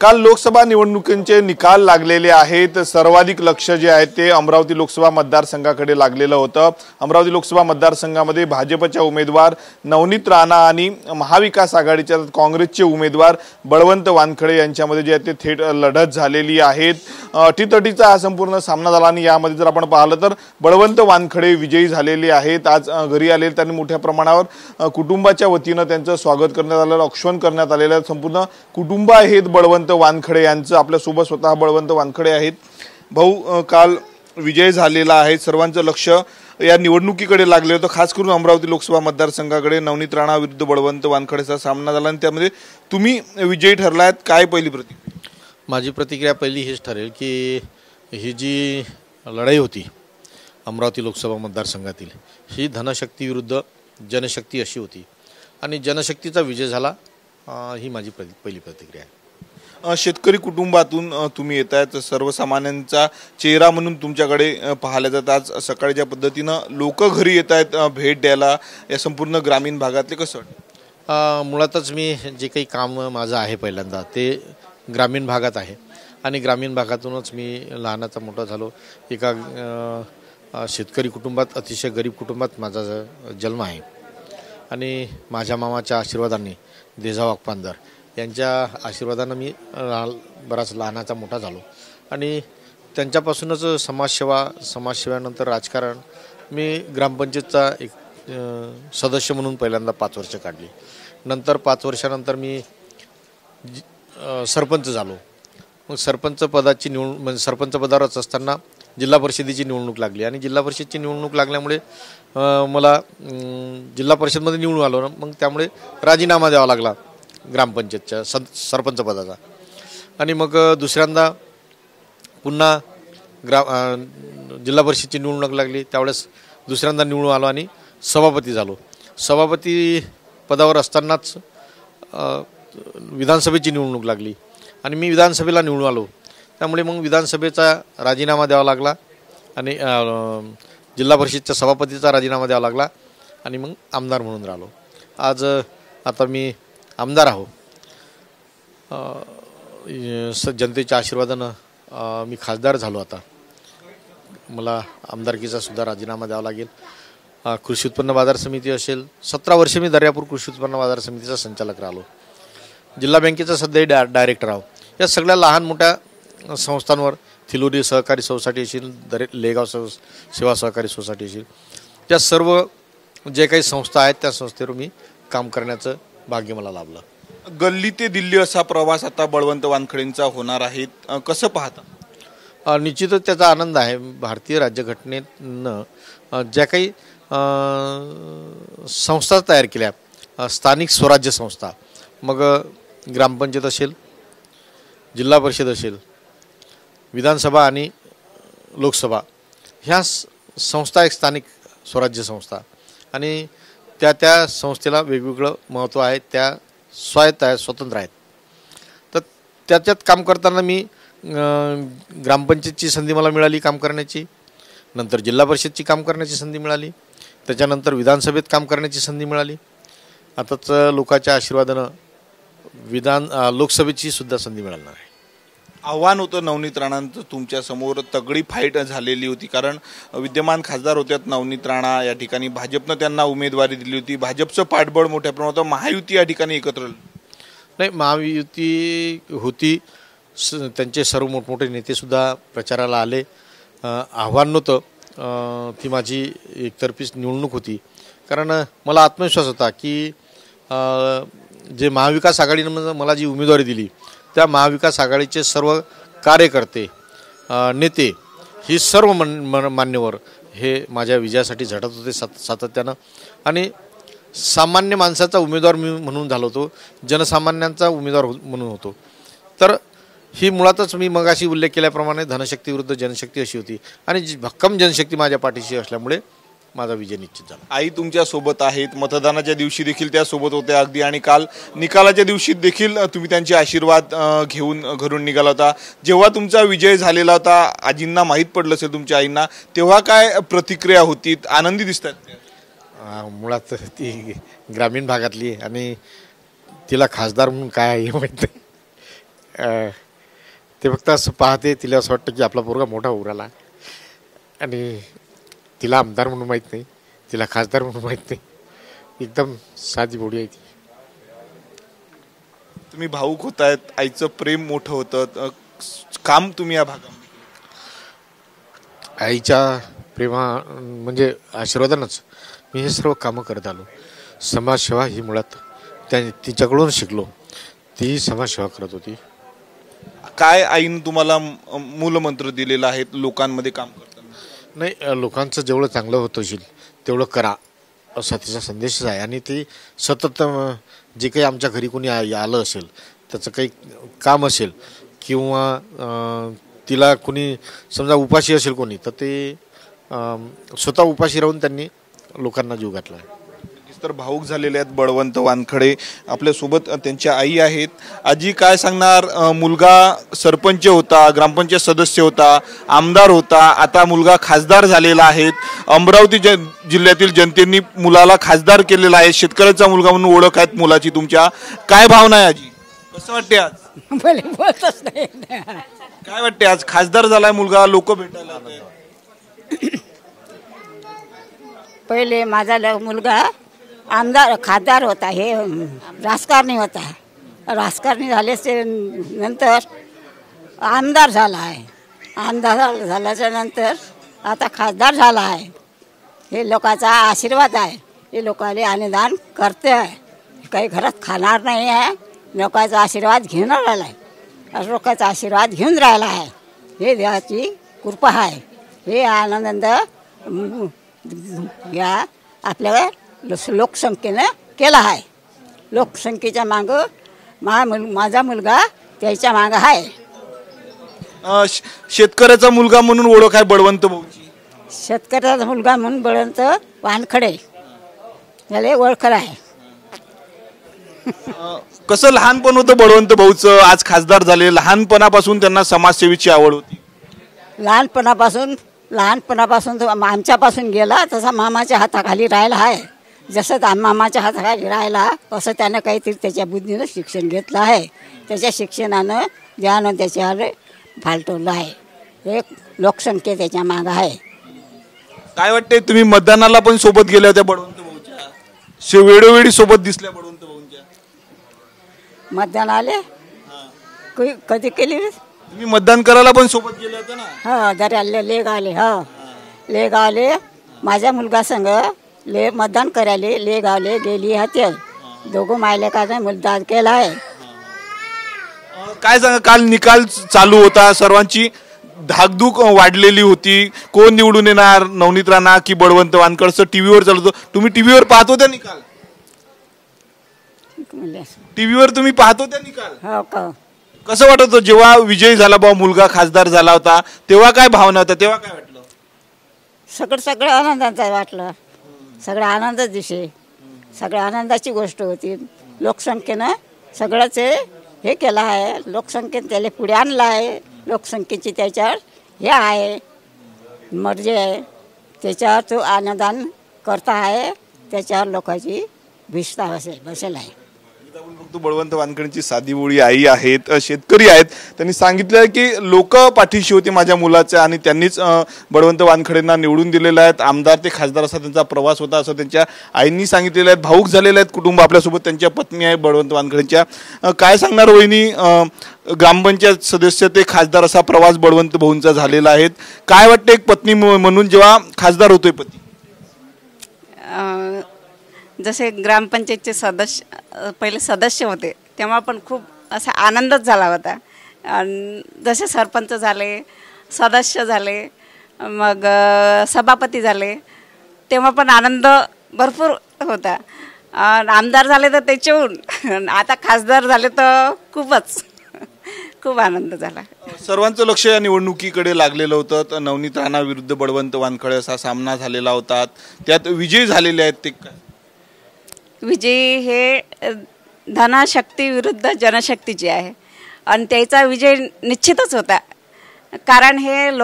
काल लोकसभा निवडणुकींचे निकाल लागलेले आहेत। सर्वाधिक लक्ष जे आहे ते अमरावती लोकसभा मतदारसंघाकडे लागलेलं होतं। अमरावती लोकसभा मतदारसंघामध्ये भाजपच्या उमेदवार नवनीत राणा आणि महाविकास आघाडीच्या काँग्रेसचे उमेदवार बळवंत वानखडे यांच्यामध्ये जे आहे ते थेट लढत झालेली आहे। अटीतटीचा हा संपूर्ण सामना झाला आणि यामध्ये जर आपण पाहिलं तर बळवंत वानखडे विजयी झालेले आहेत। आज घरी आलेले त्यांनी मोठ्या प्रमाणावर कुटुंबाच्या वतीने त्यांचं स्वागत करण्यात आलं, औक्षण करण्यात आलेलं संपूर्ण कुटुंब आहेत बळवंत वानखडे यांचं। आपल्या सोबत स्वतः बळवंत वानखडे आहेत। भाऊ, काल विजय झालेला आहे, सर्वांचं लक्ष या निवडणुकीकडे लागले होतं, खास करून अमरावती लोकसभा मतदारसंघाकडे नवनीत राणा विरुद्ध बळवंत वानखडेचा सामना झाला आणि त्यामध्ये तुम्ही विजयी ठरलात। काय पहिली प्रतिक्रिया? माझी प्रतिक्रिया पहिली हीच ठरेल की ही जी लढाई होती अमरावती लोकसभा मतदारसंघातील, ही धनशक्ती विरुद्ध जनशक्ती अशी होती आणि जनशक्तीचा विजय झाला, ही माझी पहिली प्रतिक्रिया आहे। शेतकरी कुटुंबातून तुम्ही येत आहेत, सर्वसामान्यांचा चेहरा म्हणून तुमच्याकडे पाहायला जात। आज सकाळच्या पद्धतीनं लोक घरी येत आहेत भेट द्यायला, या संपूर्ण ग्रामीण भागातले कसं वाटतं? मुळातच मी जे काही काम माझं आहे पहिल्यांदा ते ग्रामीण भागात आहे आणि ग्रामीण भागातूनच मी लहानाचा मोठा झालो। एका शेतकरी कुटुंबात, अतिशय गरीब कुटुंबात माझा जन्म आहे आणि माझ्या मामाच्या आशीर्वादाने, देजा वाघपांजर यांच्या आशीर्वादाने मी बराच लहानाचा मोठा झालो आणि त्यांच्यापासूनच समाजसेवेनंतर राजकारण, मी ग्रामपंचायतचा एक सदस्य म्हणून पहिल्यांदा 5 वर्ष काढली। नंतर 5 वर्षानंतर मी सरपंच झालो। मग सरपंच पदाची म्हणजे सरपंच पदावरच असताना जिल्हा परिषदेची निवडणूक लागली आणि जिल्हा परिषदची निवडणूक लागल्यामुळे मला जिल्हा परिषदमध्ये निवडून आलो ना, मग त्यामुळे राजीनामा द्यावा लागला ग्रामपंचायतच्या सरपंच पदाचा आणि मग दुसऱ्यांदा पुन्हा जिल्हा परिषदची निवडणूक लागली, त्यावेळेस दुसऱ्यांदा निवडून आलो आणि सभापती झालो। सभापती पदावर असतानाच विधानसभेची निवडणूक लागली आणि मी विधानसभेला निवडून आलो, त्यामुळे मग विधानसभेचा राजीनामा द्यावा लागला आणि जिल्हा परिषदच्या सभापतीचा राजीनामा द्यावा लागला आणि मग आमदार म्हणून राहिलो। आज आता मी आमदार आहो, जनतेच्या आशीर्वादानं मी खासदार झालो। आता मला आमदारकीचा सुद्धा राजीनामा द्यावा लागेल। कृषी उत्पन्न बाजार समिती असेल, 17 वर्ष मी दर्यापूर कृषी उत्पन्न बाजार समितीचा संचालक राहिलो, जिल्हा बँकेचा सध्या डायरेक्टर आहो। या सगळ्या लहान मोठ्या संस्थांवर, थिलोरी सहकारी सोसायटी असेल, लेगाव सेवा सहकारी सोसायटी असेल, त्या सर्व जे काही संस्था आहेत त्या संस्थेवर मी काम करण्याचं भाग्य मला लाभलं। गल्ली ते दिल्ली असा प्रवास आता बळवंत वानखडेंचा होणार आहे, कसं पाहता? निश्चितच त्याचा आनंद आहे। भारतीय राज्यघटनेनं ज्या काही संस्था तयार केल्या, स्थानिक स्वराज्य संस्था, मग ग्रामपंचायत असेल, जिल्हा परिषद असेल, विधानसभा आणि लोकसभा, ह्या संस्था एक स्थानिक स्वराज्य संस्था आणि त्या संस्थेला वेगवेगळं महत्त्व आहे, त्या स्वायत्त आहेत, स्वतंत्र आहेत। तर त्याच्यात काम करताना मी ग्रामपंचायतची संधी मला मिळाली काम करण्याची, नंतर जिल्हा परिषदची काम करण्याची संधी मिळाली, त्याच्यानंतर विधानसभेत काम करण्याची संधी मिळाली, आताच लोकांच्या आशीर्वादानं लोकसभेची सुद्धा संधी मिळणार आहे। आव्हान होतं नवनीत राणांचं तुमच्या समोर, तगडी फाईट झालेली होती, कारण विद्यमान खासदार होत्यात नवनीत राणा, या ठिकाणी भाजपनं त्यांना उमेदवारी दिली होती, भाजपचं पाठबळ मोठ्या प्रमाणात, महायुती या ठिकाणी एकत्र नाही, महायुती होती, त्यांचे सर्व मोठमोठे नेतेसुद्धा प्रचाराला आले। आव्हान नव्हतं, ती माझी एकतर्फीच निवडणूक होती, कारण मला आत्मविश्वास होता की जे महाविकास आघाडीनं मला जी उमेदवारी दिली, त्या महाविकास आघाडीचे सर्व कार्यकर्ते, नेते, ही सर्व मान्यवर हे माझ्या विजयासाठी झटत होते सातत्यानं आणि सामान्य माणसाचा उमेदवार मी म्हणून झालो होतो, जनसामान्यांचा उमेदवार म्हणून होतो। तर ही मुळातच मी मगाशी उल्लेख केल्याप्रमाणे धनशक्ती विरुद्ध जनशक्ती अशी होती आणि भक्कम जनशक्ती माझ्या पाठीशी असल्यामुळे माझा विजय निश्चित झाला। आई तुमच्या सोबत आहेत, मतदानाच्या दिवशी देखील त्या सोबत होत्या अगदी, आणि काल निकालाच्या दिवशी देखील तुम्ही त्यांचे आशीर्वाद घेऊन घरून निघाला होता। जेव्हा तुमचा विजय झालेला होता, आजींना माहीत पडलं असेल, तुमच्या आईंना, तेव्हा काय प्रतिक्रिया होती? आनंदी दिसतात? मुळात ती ग्रामीण भागातली आणि तिला खासदार म्हणून काय आहे माहीत नाही, ते फक्त असं पाहते, तिला असं वाटतं की आपला पोरगा मोठा होऊ राहिला आणि तिला आमदार म्हणून माहीत नाही, तिला खासदार म्हणून माहीत नाही. एकदम साधी बोडी आहे ती. तुम्ही भाऊक होतायत, आईचं प्रेम मोठं होतं, काम तुम्ही या भागामध्ये आईच्या प्रेमा म्हणजे आशीर्वादानंच मी हे सर्व कामं करत आलो. समाजसेवा ही मुळात तिच्याकडून शिकलो. ती समाजसेवा करत होती. काय आईनं तुम्हाला मूलमंत्र दिलेला आहे लोकांमध्ये काम करताना? नाही, लोकांचं जेवढं चांगलं होत असेल तेवढं करा असा तिचा संदेशच आहे. आणि ती सतत जे काही आमच्या घरी कोणी आलं असेल, त्याचं काही काम असेल किंवा तिला कोणी समजा उपाशी असेल कोणी, तर ते स्वतः उपाशी राहून त्यांनी लोकांना जीव घातला आहे. तर भाऊक झालेले आहेत बळवंत वानखडे. आपल्यासोबत त्यांच्या आई आहेत. आजी, काय सांगणार? मुलगा सरपंच होता, ग्रामपंचायत सदस्य होता, आमदार होता, आता मुलगा खासदार झालेला आहे. अमरावती जिल्ह्यातील जनतेने मुलाला खासदार केलेला आहे. शेतकऱ्याचा मुलगा म्हणून ओळख आहेत मुलाची. तुमच्या काय भावना आहे आजी? कसं वाटते आज? बोलतच नाही. काय वाटते आज खासदार झालाय मुलगा, लोक भेटायला आले? पहिले माझा मुलगा आमदार खासदार होता, हे राजकारणी होता. राजकारणी झाल्याचे नंतर आमदार झाला आहे. आमदार झाल्याच्या नंतर आता खासदार झाला आहे. हे लोकांचा आशीर्वाद आहे. हे लोकांना अनुदान करते आहे. काही घरात खाणार नाही आहे. लोकांचा आशीर्वाद घेऊन राहिला आहे. लोकांचा आशीर्वाद घेऊन राहिला आहे. हे देवाची कृपा आहे. हे आनंद या आपल्या लोकसंख्येनं केला आहे. लोकसंख्येच्या मागं माझा मुलगा त्याच्या मागं आहे. शेतकऱ्याचा मुलगा म्हणून ओळख आहे बळवंत भाऊची. शेतकऱ्याचा मुलगा म्हणून बळवंत वानखडे याला ओळखलं आहे. कसं लहानपण होतं बळवंत भाऊचं, आज खासदार झाले. लहानपणापासून त्यांना समाजसेवेची आवड होती. लहानपणापासून तो आमच्यापासून गेला तसा मामाच्या हाताखाली राहिला आहे. जसं मामाच्या हाताखाली राहिला असं त्यानं काहीतरी त्याच्या बुद्धीनं शिक्षण घेतलं आहे. त्याच्या शिक्षणानं ज्यानं त्याच्यावर फालटवलं आहे. एक लोकसंख्या त्याच्या मागं आहे. काय वाटते, तुम्ही मतदानाला पण सोबत गेल्या होत्या बळवंत भाऊच्या, वेळोवेळी सोबत दिसल्या बळवंत भाऊंच्या? मतदान आले कधी केली? तुम्ही मतदान करायला पण सोबत गेले होते ना? हा, दर्याला लेगावले माझ्या मुलगा संग मतदान करायला लेगावले गेली होते. दोघं मायलेकाने मतदान केलं आहे. काय सांगा, काल निकाल चालू होता, सर्वांची धाकधूक वाढलेली होती. कोण निवडून येणार, नवनीत राणा की बळवंत वानखडे? टीव्हीवर चालू होतं. तुम्ही टीव्हीवर पाहत होत्या निकाल? टीव्हीवर तुम्ही पाहत होत्या निकाल? हो का? कसं वाटत होतं जेव्हा विजयी झाला बा मुलगा, खासदार झाला होता, तेव्हा काय भावना होत्या, तेव्हा काय वाटलं? सगळं आनंदाचं वाटलं. सगळं आनंदच दिसे. सगळं आनंदाची गोष्ट होती. लोकसंख्येनं सगळंच हे केलं आहे. लोकसंख्येनं त्याला पुढे आणलं आहे. लोकसंख्येची त्याच्यावर हे आहे, मर्जी आहे. त्याच्यावर तो आनंदान करता आहे. त्याच्यावर लोकांची भिष्टा बसेल आहे. बळवंत वानखडेंची साधी बोळी आई आहेत, शेतकरी आहेत. त्यांनी सांगितलं की लोक पाठीशी होते माझ्या मुलाच्या आणि त्यांनीच बळवंत वानखडेंना निवडून दिलेलं आहे. आमदार ते खासदार असा त्यांचा प्रवास होता असं त्यांच्या आईंनी सांगितलेलं आहे. भाऊक झालेले आहेत कुटुंब. आपल्यासोबत त्यांच्या पत्नी आहे बळवंत वानखडेंच्या. काय सांगणार वहिनी, ग्रामपंचायत सदस्य ते खासदार असा प्रवास बळवंत भाऊंचा झालेला आहे. काय वाटतं एक पत्नी म्हणून जेव्हा खासदार होतोय पती? जसे ग्रामपंचायतचे पहिले सदस्य होते तेव्हा पण खूप असा आनंदच झाला होता. जसे सरपंच झाले, सदस्य झाले, मग सभापती झाले, तेव्हा पण आनंद भरपूर होता. आमदार झाले तर त्याच्याहून, आता खासदार झाले तर खूप आनंद झाला. सर्वांचं लक्ष या निवडणुकीकडे लागलेलं होतं. नवनीत राणा विरुद्ध बळवंत वानखडे असा सामना झालेला होता. त्यात विजयी झालेले आहेत ते काय? विजयी हे धनशक्ती विरुद्ध जनशक्तीची आहे आणि त्याचा विजय निश्चितच होता. कारण हे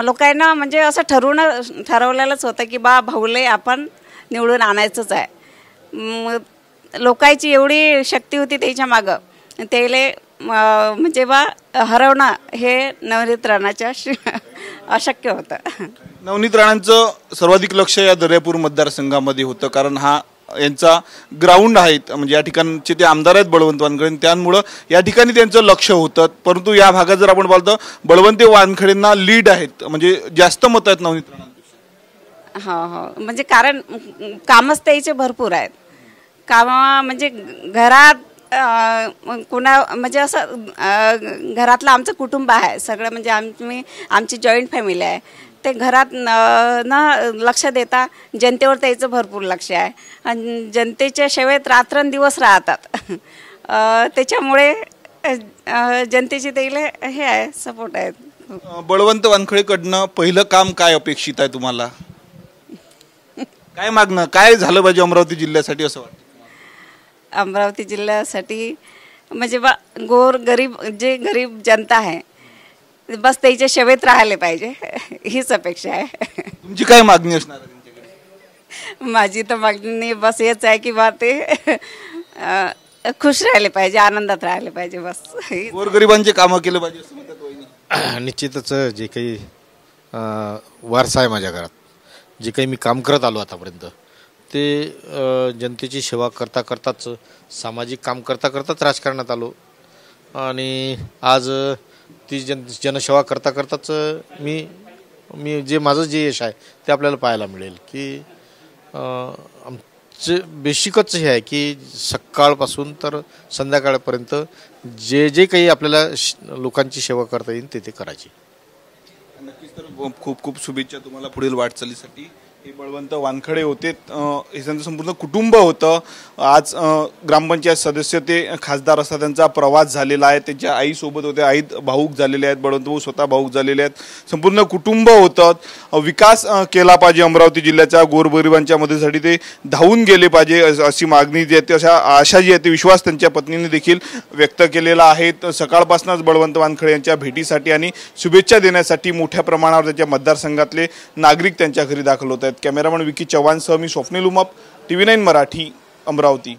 लोकांना म्हणजे असं ठरवलेलंच होतं की भाऊले आपण निवडून आणायचंच आहे. लोकांची एवढी शक्ती होती त्याच्या मागं. त्याला म्हणजे बा हरवणं हे नवनीत राणाच्या अशक्य होतं. नवनीत राणांचं सर्वाधिक लक्ष या दर्यापूर मतदारसंघामध्ये होतं, कारण हा यांचा ग्राउंड आहेत, म्हणजे या ठिकाणचे ते आमदार आहेत बळवंत वानखडे, त्यामुळं या ठिकाणी त्यांचं लक्ष होतं. परंतु या भागात जर आपण पाहतो बळवंत वानखडेंना लीड आहेत, म्हणजे जास्त मतं आहेत नवनीत राणांपेक्षा. हो, म्हणजे कारण कामच त्याचे भरपूर आहेत. कामं म्हणजे घरात कुणा म्हणजे असं घरातलं आमचं कुटुंब आहे सगळं, म्हणजे आमची जॉईंट फॅमिली आहे. ते घरात न लक्ष देता जनतेवर त्याचं भरपूर लक्ष आहे आणि जनतेच्या सेवेत रात्रंदिवस राहतात. त्याच्यामुळे जनतेची त्याला हे आहे, सपोर्ट आहे. बळवंत वानखडेकडनं पहिलं काम काय अपेक्षित आहे तुम्हाला? काय मागणं काय झालं पाहिजे अमरावती जिल्ह्यासाठी असं वाटतं? अमरावती जिल्ह्यासाठी म्हणजे गरीब जे गरीब जनता आहे बस त्याच्या सेवेत राहायला पाहिजे, हीच अपेक्षा आहे. तुमची काय मागणी असणार आहे त्यांच्याकडे? माझी तर मागणी बस हेच आहे की बा ते खुश राहिले पाहिजे, आनंदात राहिले पाहिजे, बस. गोरगरिबांचे कामं केले पाहिजे असं म्हणतात वहिनी. निश्चितच जे काही वारसा आहे माझ्या घरात, जे काही मी काम करत आलो आतापर्यंत ते जनतेची सेवा करता करताच, सामाजिक काम करता करताच राजकारणात आलो आणि आज ती जनसेवा करता करताच मी जे माझं जे यश आहे ते आपल्याला पाहायला मिळेल की आमचे बेसिकच हे आहे की सकाळपासून तर संध्याकाळपर्यंत जे जे काही आपल्याला लोकांची सेवा करता येईल ते करायची. नक्कीच. तर खूप खूप शुभेच्छा तुम्हाला पुढील वाटचालीसाठी. हे बळवंत वानखडे होते, हे त्यांचं संपूर्ण कुटुंब होतं. आज ग्रामपंचायत सदस्य ते खासदार असा त्यांचा प्रवास झालेला आहे. त्यांच्या आईसोबत होते, आई भाऊक झालेले आहेत, बळवंत भाऊ स्वतः भाऊक झालेले आहेत, संपूर्ण कुटुंब होतं. विकास केला पाहिजे अमरावती जिल्ह्याच्या, गोरगरिबांच्या मदतीसाठी ते धावून गेले पाहिजे अशी मागणी जी आहे, अशा आशा जी आहे ते विश्वास त्यांच्या पत्नीने देखील व्यक्त केलेला आहे. सकाळपासूनच बळवंत वानखडे यांच्या भेटीसाठी आणि शुभेच्छा देण्यासाठी मोठ्या प्रमाणावर त्यांच्या मतदारसंघातले नागरिक त्यांच्या घरी दाखल होत आहेत. कॅमेरामन विकी चव्हाणसह मी स्वप्नील उमप, TV9 मराठी, अमरावती.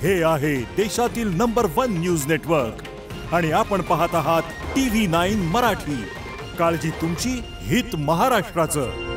हे आहे देशातील नंबर 1 न्यूज नेटवर्क आणि आपण पाहत आहात TV9 मराठी. काळजी तुमची, हित महाराष्ट्राचं.